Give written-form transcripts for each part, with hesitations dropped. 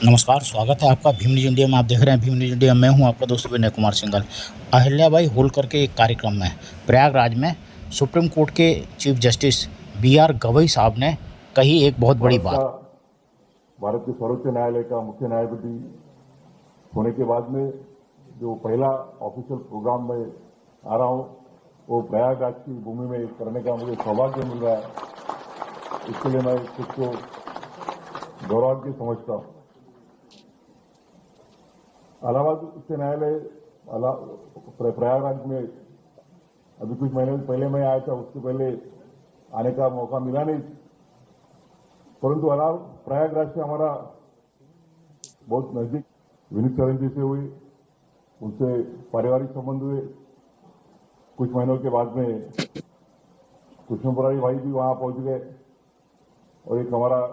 नमस्कार, स्वागत है आपका भीम न्यूज इंडिया में। आप देख रहे हैं भीम न्यूज इंडिया। मैं हूं आपका दोस्त विनय कुमार सिंघल। अहिल्याबाई होलकर के एक कार्यक्रम में प्रयागराज में सुप्रीम कोर्ट के चीफ जस्टिस बी.आर. गवई साहब ने कही एक बहुत बड़ी बात। भारत के सर्वोच्च न्यायालय का मुख्य न्यायपति होने के बाद में जो पहला ऑफिशियल प्रोग्राम में आ रहा हूं वो प्रयागराज की भूमि में करने का मुझे सौभाग्य मिल रहा है। इसके लिए मैं खुद को गौरवान्वित समझता हूं। इलाहाबाद उच्च न्यायालय प्रयागराज में अभी कुछ महीने पहले मैं आया था, उससे पहले आने का मौका मिला नहीं, परंतु प्रयागराज से हमारा बहुत नजदीक विनीत सरन जी से हुई, उनसे पारिवारिक संबंध हुए। कुछ महीनों के बाद में कृष्णपुरारी भाई भी वहां पहुंच गए और एक हमारा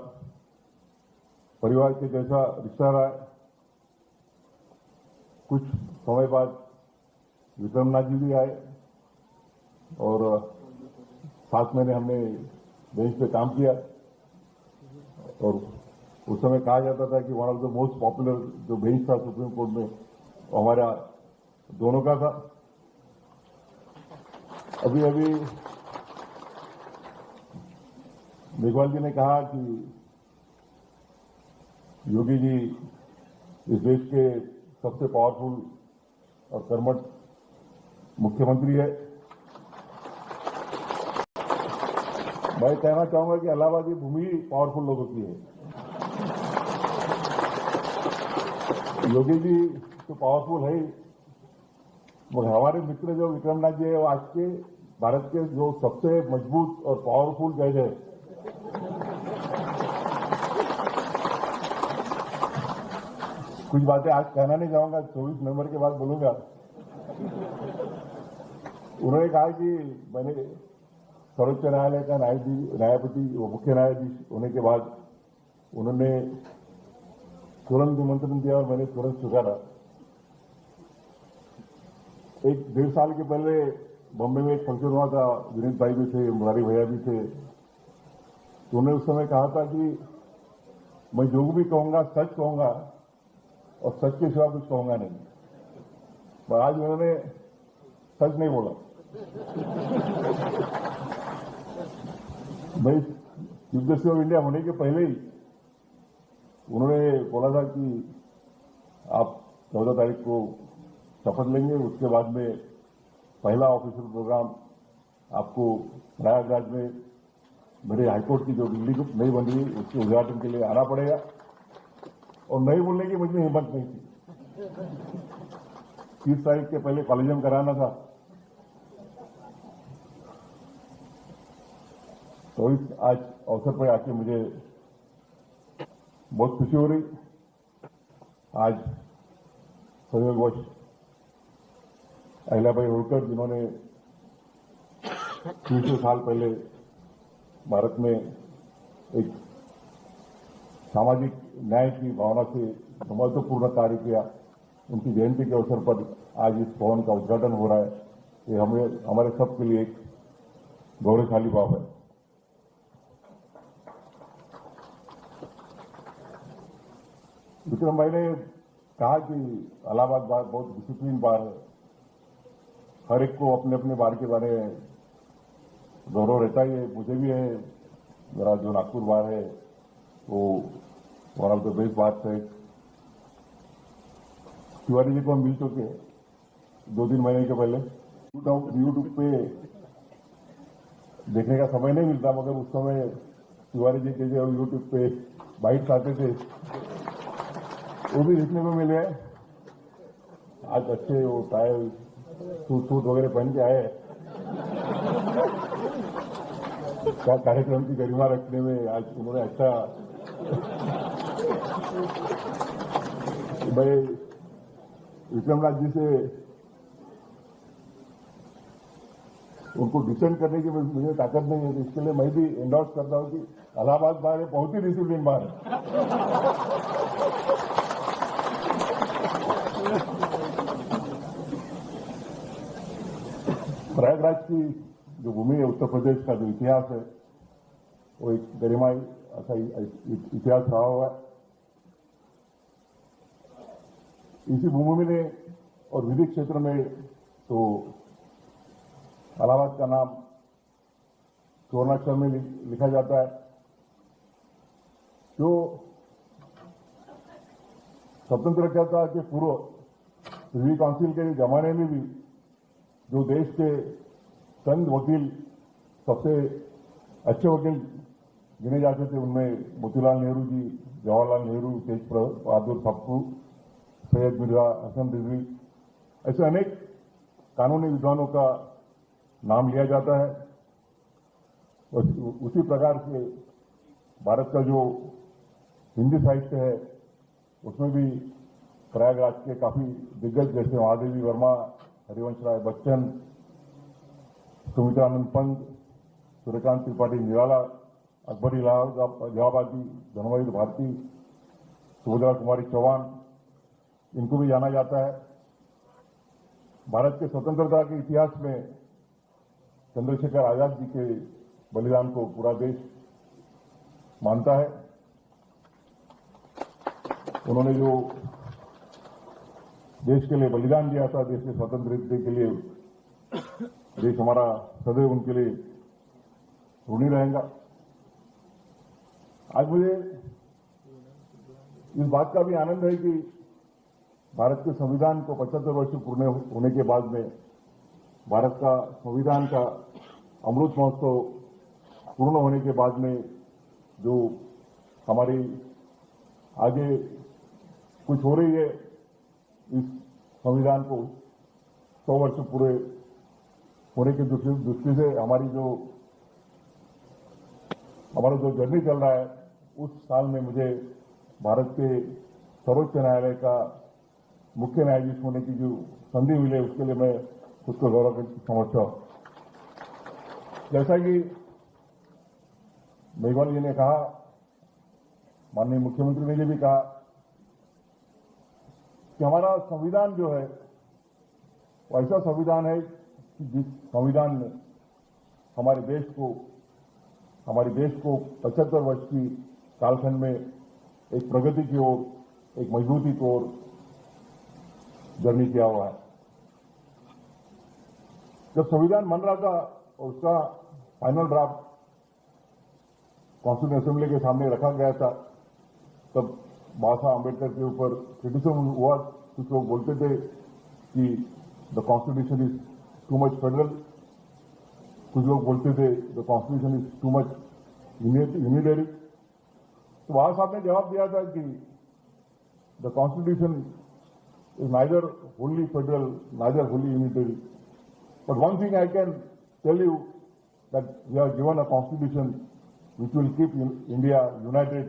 परिवार के जैसा रिश्ता रहा है। कुछ समय बाद विक्रमनाथ जी भी आए और 7 महीने हमने बेंच पे काम किया और उस समय कहा जाता था कि one of the most popular जो बेंच था सुप्रीम कोर्ट में वो हमारा दोनों का था। अभी अभी मेघवाल जी ने कहा कि योगी जी इस देश के सबसे पावरफुल और कर्मठ मुख्यमंत्री है। मैं कहना चाहूंगा कि इलाहाबाद की भूमि पावरफुल लोगों की है। योगी जी तो पावरफुल है ही, मगर हमारे मित्र जो विक्रमनाथ जी है वो आज के भारत के जो सबसे मजबूत और पावरफुल जज है। कुछ बातें आज कहना नहीं चाहूंगा, 24 नवंबर के बाद बोलूंगा। उन्होंने कहा कि मैंने सर्वोच्च न्यायालय का न्यायपति मुख्य न्यायाधीश होने के बाद उन्होंने तुरंत निमंत्रण दिया और मैंने तुरंत स्वीकारा। 1-1.5 साल के पहले बॉम्बे में एक फंक्शन हुआ था, विनीत भाई भी थे, मुरारी भैया भी थे। तो उन्होंने उस समय कहा था कि मैं जो भी कहूंगा सच कहूंगा और सच के सिवा कुछ कहूंगा नहीं। पर आज उन्होंने सच नहीं बोला। मैं चीफ जस्टिस ऑफ इंडिया होने के पहले ही उन्होंने बोला था कि आप 14 तारीख को शपथ लेंगे, उसके बाद में पहला ऑफिशियल प्रोग्राम आपको प्रयागराज में मेरे हाईकोर्ट की जो बिल्डिंग नहीं बन रही उसके उद्घाटन के लिए आना पड़ेगा। और नहीं बोलने की मुझे हिम्मत नहीं थी। 30 तारीख के पहले कॉलेजियम कराना था। तो इस आज अवसर पर आके मुझे बहुत खुशी हो रही। आज संयोगवश अहिल्याबाई होलकर जिन्होंने 300 साल पहले भारत में एक सामाजिक न्याय की भावना से महत्वपूर्ण कार्य किया, उनकी जयंती के अवसर पर आज इस भवन का उद्घाटन हो रहा है। ये हमारे सबके लिए एक गौरवशाली भाव है। विक्रम भाई ने कहा कि इलाहाबाद बार बहुत डिसिप्लिन बार है, हर एक को अपने अपने बार के बारे में गौरव रहता ही है। मुझे भी है। मेरा जो नागपुर बार है वो वन ऑफ द बेस्ट बात है। तिवारी जी को हम मिल चुके हैं 2-3 महीने के पहले। यूट्यूब पे देखने का समय नहीं मिलता, मगर उस समय तिवारी जी के जो यूट्यूब पे बाइट्स आते थे वो भी देखने को मिले। आज अच्छे वो टाई सूट वगैरह पहन के आए। क्या कार्यक्रम की गरिमा रखने में आज उन्होंने अच्छा। मैं विक्रमनाथ जी से उनको डिसेंड करने की मुझे ताकत नहीं है, इसके लिए मैं भी एंडोर्स करता हूं कि इलाहाबाद बार बहुत ही डिसिप्लिन बार है। प्रयागराज की जो भूमि है, उत्तर प्रदेश का जो इतिहास है वो एक गरिमाई ऐसा इतिहास रहा हुआ है। इसी भूमि में और विधि क्षेत्र में तो इलाहाबाद का नाम स्वर्णाक्षर में लिखा जाता है। जो स्वतंत्रता के पूर्व प्रिवी काउंसिल के जमाने में भी जो देश के चंद वकील सबसे अच्छे वकील गिने जाते थे, उनमें मोतीलाल नेहरू जी, जवाहरलाल नेहरू, तेज बहादुर पप्पू, सैयद मिर्जा हसन रिजवी, ऐसे अनेक कानूनी विद्वानों का नाम लिया जाता है। उसी प्रकार से भारत का जो हिंदी साहित्य है उसमें भी प्रयागराज के काफी दिग्गज जैसे महादेवी वर्मा, हरिवंश राय बच्चन, सुमित्रानंद पंत, सूर्यकांत त्रिपाठी निराला, अकबरी इलाहाबादी, धर्मवीर भारती, सुभद्रा कुमारी चौहान, इनको भी जाना जाता है। भारत के स्वतंत्रता के इतिहास में चंद्रशेखर आजाद जी के बलिदान को पूरा देश मानता है। उन्होंने जो देश के लिए बलिदान दिया था, देश के स्वतंत्रता के लिए, देश हमारा सदैव उनके लिए ऋणी रहेगा। आज मुझे इस बात का भी आनंद है कि भारत के संविधान को 75 वर्ष पूर्ण होने के बाद में भारत का संविधान का अमृत महोत्सव पूर्ण होने के बाद में जो हमारी आगे कुछ हो रही है, इस संविधान को 100 वर्ष पूरे होने की दृष्टि से हमारा जो जर्नी चल रहा है, उस साल में मुझे भारत के सर्वोच्च न्यायालय का मुख्य न्यायाधीश होने की जो संधि मिले, उसके लिए मैं खुद को गौरव समझता हूं। जैसा कि मेघवाल जी ने कहा, माननीय मुख्यमंत्री ने भी कहा कि हमारा संविधान जो है वो ऐसा संविधान है कि जिस संविधान ने हमारे देश को 75 वर्ष की कालखंड में एक प्रगति की ओर, एक मजबूती की ओर जर्नी किया हुआ है। जब संविधान बन रहा था और उसका फाइनल ड्राफ्ट कॉन्स्टिट्यूशन असेंबली के सामने रखा गया था, तब बाबा साहब अम्बेडकर के ऊपर क्रिटिसिज्म हुआ। कुछ लोग बोलते थे कि the constitution is too much federal, कुछ लोग बोलते थे the constitution is too much unitary. तो बाबा साहब ने जवाब दिया था कि the constitution is neither wholly federal, neither wholly unitary. But one thing I can tell you, that we are given a constitution which will keep India united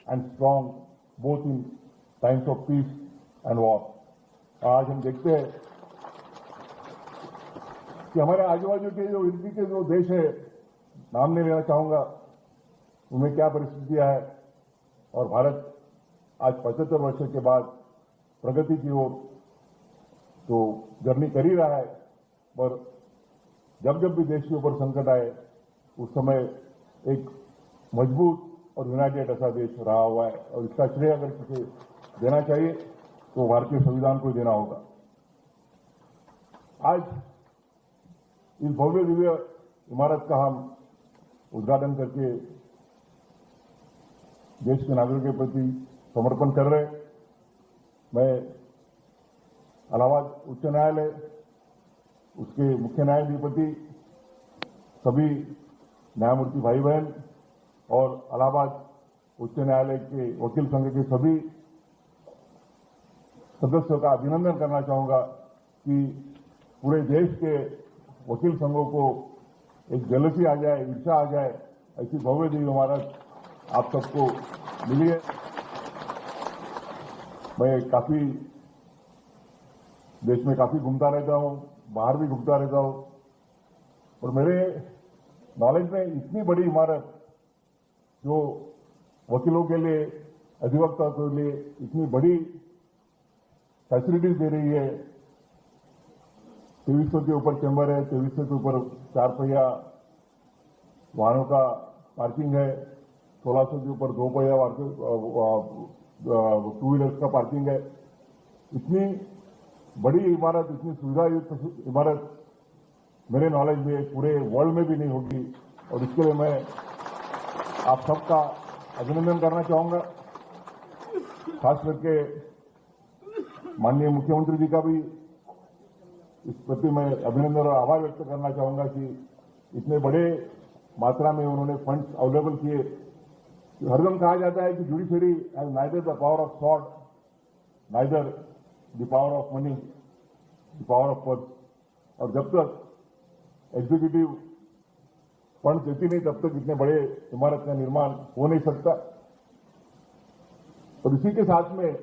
and strong both in times of peace and war. आज हम देखते हैं कि हमारे आजू बाजू के जो इर्द के जो देश है, नाम नहीं लेना चाहूंगा, उनमें क्या परिस्थितियां है, और भारत आज 75 वर्ष के बाद प्रगति की ओर तो जर्नी कर ही रहा है। पर जब जब भी देश के ऊपर संकट आए, उस समय एक मजबूत और यूनाइटेड ऐसा देश रहा हुआ है, और इसका श्रेय अगर किसी देना चाहिए तो भारतीय संविधान को देना होगा। आज इस भव्य दिव्य इमारत का हम उद्घाटन करके देश के नागरिकों के प्रति समर्पण कर रहे हैं। मैं इलाहाबाद उच्च न्यायालय, उसके मुख्य न्यायाधिपति, सभी न्यायमूर्ति भाई बहन और इलाहाबाद उच्च न्यायालय के वकील संघ के सभी सदस्यों का अभिनंदन करना चाहूंगा कि पूरे देश के वकील संघों को एक जेलसी आ जाए, ईर्ष्या आ जाए, ऐसी भव्य दिव्य इमारत आप सबको मिली है। मैं काफी देश में काफी घूमता रहता हूं, बाहर भी घूमता रहता हूं, और मेरे नॉलेज में इतनी बड़ी इमारत जो वकीलों के लिए, अधिवक्ता के लिए इतनी बड़ी फैसिलिटीज दे रही है। 2300 के ऊपर चैम्बर है, 2300 के ऊपर 4 पहिया वाहनों का पार्किंग है, 1600 के ऊपर 2 पहिया टू व्हीलर्स का पार्किंग है। इतनी बड़ी इमारत, इतनी सुविधायुक्त इमारत मेरे नॉलेज में पूरे वर्ल्ड में भी नहीं होगी और इसके लिए मैं आप सबका अभिनंदन करना चाहूंगा। खास करके माननीय मुख्यमंत्री जी का भी इस प्रति मैं अभिनंदन और आभार व्यक्त करना चाहूंगा कि इतने बड़े मात्रा में उन्होंने फंड्स अवेलेबल किए। हरदम कहा जाता है कि judiciary has neither the power of sword neither the power of money, the power of purse, और जब तक एग्जीक्यूटिव फंड देती नहीं तब तक इतने बड़े इमारत का निर्माण हो नहीं सकता। और इसी के साथ में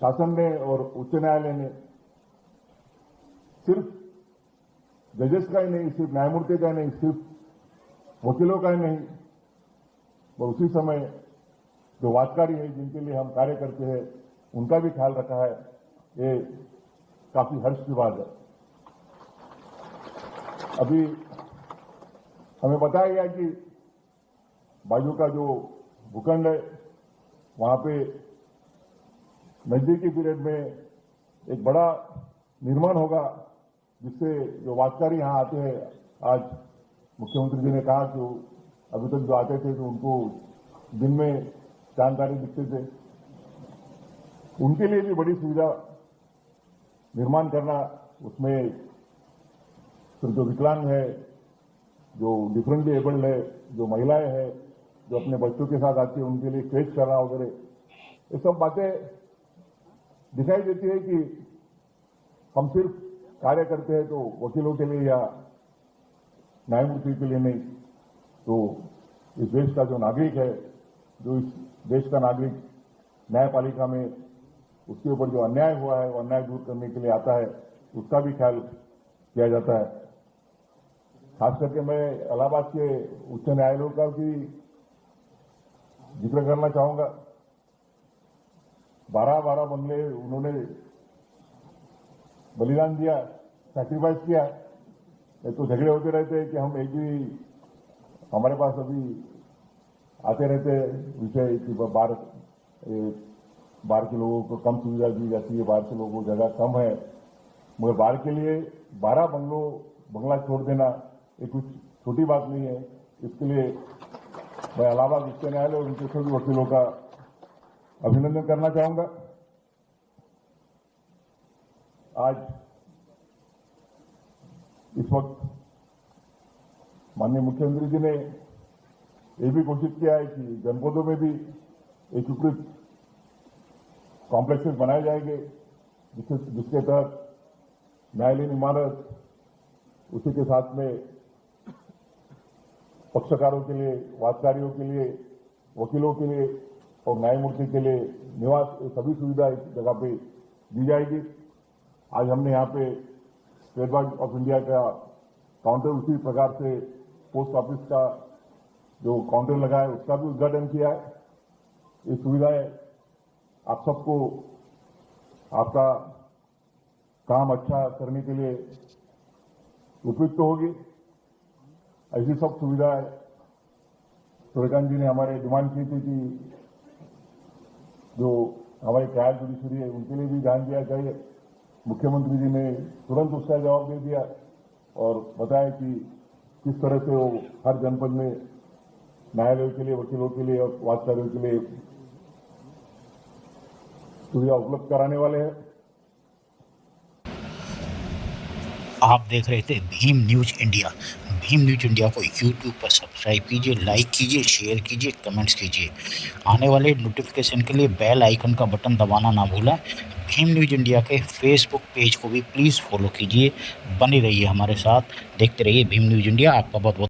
शासन ने और उच्च न्यायालय ने सिर्फ जजेस का ही नहीं, सिर्फ न्यायमूर्ति का ही नहीं, सिर्फ वकीलों का ही नहीं, और उसी समय जो वादकारी है जिनके लिए हम कार्य करते हैं उनका भी ख्याल रखा है। ये काफी हर्ष की बात है। अभी हमें बताया गया कि बाजू का जो भूखंड है वहां पे नजदीकी पीरियड में एक बड़ा निर्माण होगा, जिससे जो वादकारी यहां आते हैं, आज मुख्यमंत्री जी ने कहा कि अभी तक जो आते थे तो उनको दिन में जानकारी दिखते थे, उनके लिए भी बड़ी सुविधा निर्माण करना। उसमें फिर जो विकलांग है, जो डिफरेंटली एबल्ड है, जो महिलाएं हैं, जो अपने बच्चों के साथ आती है, उनके लिए क्रेच करना वगैरह, ये सब बातें दिखाई देती है कि हम सिर्फ कार्य करते हैं तो वकीलों के लिए या न्यायमूर्ति के लिए नहीं, तो इस देश का जो नागरिक है, जो इस देश का नागरिक न्यायपालिका में उसके ऊपर जो अन्याय हुआ है वो अन्याय दूर करने के लिए आता है, उसका भी ख्याल किया जाता है। खास करके मैं इलाहाबाद के उच्च न्यायालयों का भी जिक्र करना चाहूंगा। 12 बंगले उन्होंने बलिदान दिया, सैक्रिफाइस किया। तो झगड़े होते रहते हैं कि हम एक भी, हमारे पास अभी आते रहते विषय कि बाहर के लोगों को कम सुविधा दी जाती है, बाहर के लोगों को जगह कम है, मगर बाहर के लिए 12 बंगला छोड़ देना ये कुछ छोटी बात नहीं है। इसके लिए मैं इलाहाबाद उच्च न्यायालय और उनके सभी वकीलों का अभिनंदन करना चाहूंगा। आज इस वक्त माननीय मुख्यमंत्री जी ने ये भी घोषित किया है कि जनपदों में भी एकीकृत कॉम्प्लेक्सेस बनाए जाएंगे, जिसके तहत न्यायालयीन इमारत, उसी के साथ में पक्षकारों के लिए, वादकारियों के लिए, वकीलों के लिए और न्यायमूर्ति के लिए निवास, सभी सुविधा एक जगह पे दी जाएगी। आज हमने यहाँ पे स्टेट बैंक ऑफ इंडिया का काउंटर, उसी प्रकार से पोस्ट ऑफिस का जो काउंटर लगा है उसका भी उद्घाटन किया है। ये सुविधाएं आप सबको आपका काम अच्छा करने के लिए उपयुक्त होगी। ऐसी सब सुविधाएं सूर्यकांत जी ने हमारे डिमांड की थी कि जो हमारे ट्रायल जुडिशरी है उनके लिए भी ध्यान दिया चाहिए। मुख्यमंत्री जी ने तुरंत उसका जवाब दे दिया और बताया कि किस तरह से वो हर जनपद में न्यायालयों के लिए, वकीलों के लिए और वादकारियों के लिए सुविधा उपलब्ध कराने वाले हैं। आप देख रहे थे Bhim news India. Bhim news India को यूट्यूब पर सब्सक्राइब कीजिए, लाइक कीजिए, शेयर कीजिए, कमेंट्स कीजिए। आने वाले नोटिफिकेशन के लिए बेल आइकन का बटन दबाना ना भूलें। भीम न्यूज इंडिया के फेसबुक पेज को भी प्लीज़ फॉलो कीजिए। बने रहिए हमारे साथ, देखते रहिए भीम न्यूज इंडिया। आपका बहुत बहुत